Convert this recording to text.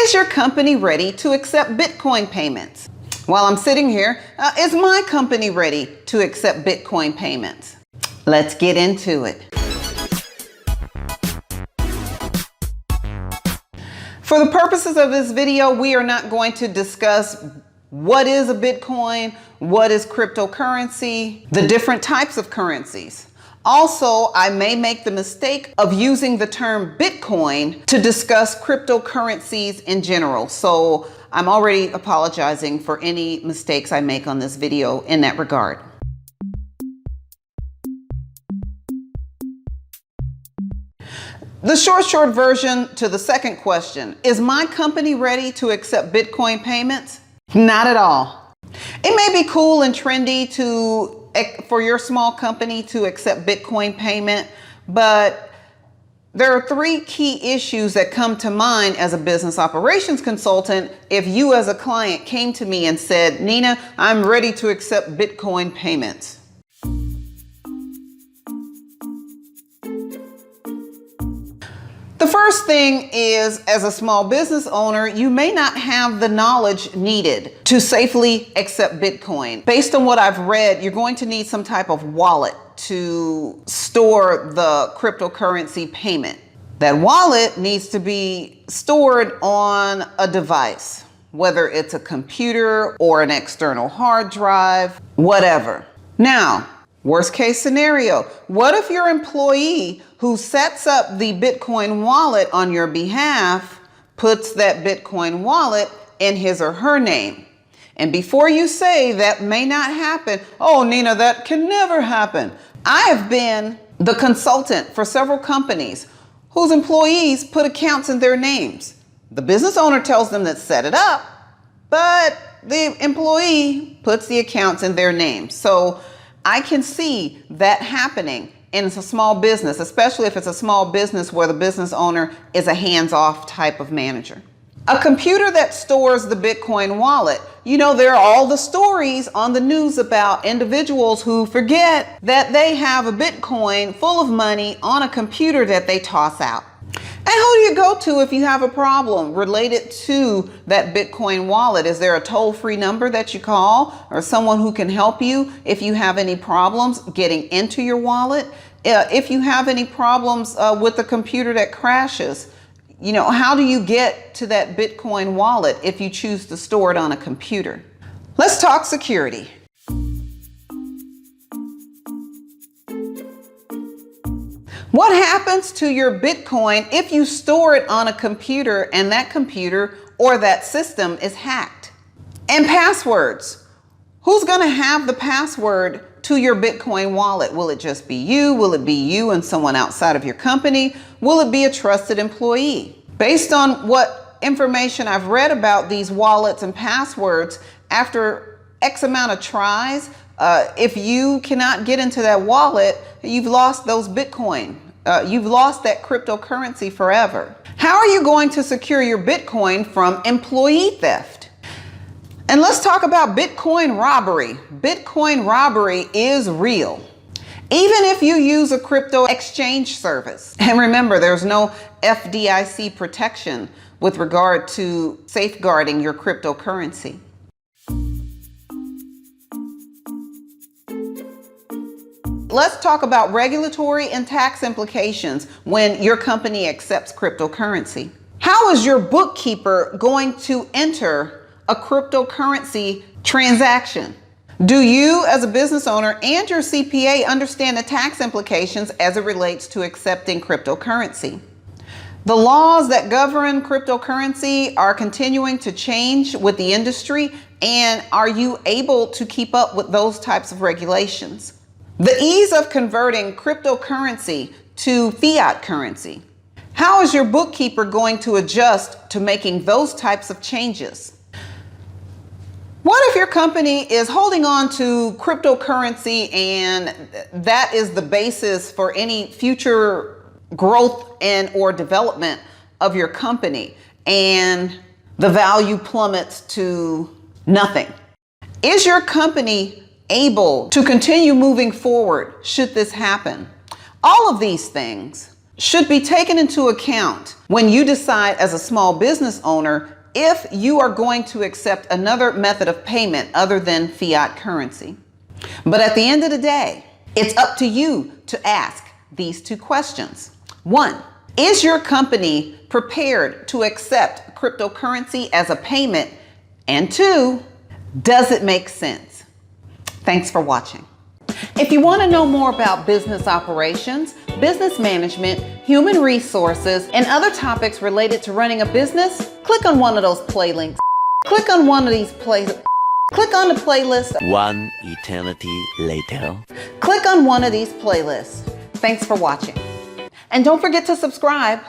Is your company ready to accept Bitcoin payments? While I'm sitting here, is my company ready to accept Bitcoin payments? Let's get into it. For the purposes of this video, we are not going to discuss what is a Bitcoin, what is cryptocurrency, the different types of currencies. Also, I may make the mistake of using the term Bitcoin to discuss cryptocurrencies in general. So I'm already apologizing for any mistakes I make on this video in that regard. The short version to the second question, is my company ready to accept Bitcoin payments? Not at all. It may be cool and trendy for your small company to accept Bitcoin payment, but there are three key issues that come to mind as a business operations consultant if you as a client came to me and said, Nina, I'm ready to accept Bitcoin payments. The first thing is, as a small business owner, you may not have the knowledge needed to safely accept Bitcoin. Based on what I've read, you're going to need some type of wallet to store the cryptocurrency payment. That wallet needs to be stored on a device, whether it's a computer or an external hard drive, whatever. Now, worst case scenario, what if your employee who sets up the Bitcoin wallet on your behalf puts that Bitcoin wallet in his or her name? And before you say that may not happen, oh, Nina, that can never happen. I have been the consultant for several companies whose employees put accounts in their names. The business owner tells them to set it up, but the employee puts the accounts in their name. So I can see that happening in a small business, especially if it's a small business where the business owner is a hands-off type of manager. A computer that stores the Bitcoin wallet. You know, there are all the stories on the news about individuals who forget that they have a Bitcoin full of money on a computer that they toss out. And who do you go to if you have a problem related to that Bitcoin wallet? Is there a toll-free number that you call or someone who can help you if you have any problems getting into your wallet? If you have any problems with the computer that crashes, you know, how do you get to that Bitcoin wallet if you choose to store it on a computer? Let's talk security. What happens to your Bitcoin if you store it on a computer and that computer or that system is hacked? And passwords. Who's going to have the password to your Bitcoin wallet? Will it just be you? Will it be you and someone outside of your company? Will it be a trusted employee? Based on what information I've read about these wallets and passwords, after X amount of tries, if you cannot get into that wallet, you've lost those Bitcoin. You've lost that cryptocurrency forever. How are you going to secure your Bitcoin from employee theft? And let's talk about Bitcoin robbery. Bitcoin robbery is real. Even if you use a crypto exchange service. And remember, there's no FDIC protection with regard to safeguarding your cryptocurrency. Let's talk about regulatory and tax implications when your company accepts cryptocurrency. How is your bookkeeper going to enter a cryptocurrency transaction? Do you as a business owner and your CPA understand the tax implications as it relates to accepting cryptocurrency? The laws that govern cryptocurrency are continuing to change with the industry, and are you able to keep up with those types of regulations? The ease of converting cryptocurrency to fiat currency. How is your bookkeeper going to adjust to making those types of changes? What if your company is holding on to cryptocurrency and that is the basis for any future growth and or development of your company and the value plummets to nothing? Is your company able to continue moving forward should this happen? All of these things should be taken into account when you decide as a small business owner if you are going to accept another method of payment other than fiat currency. But at the end of the day, it's up to you to ask these two questions. 1, is your company prepared to accept cryptocurrency as a payment? And 2, does it make sense? Thanks for watching. If you want to know more about business operations, business management, human resources, and other topics related to running a business, click on one of those play links. Click on one of these click on the playlist. One eternity later. Click on one of these playlists. Thanks for watching. And don't forget to subscribe.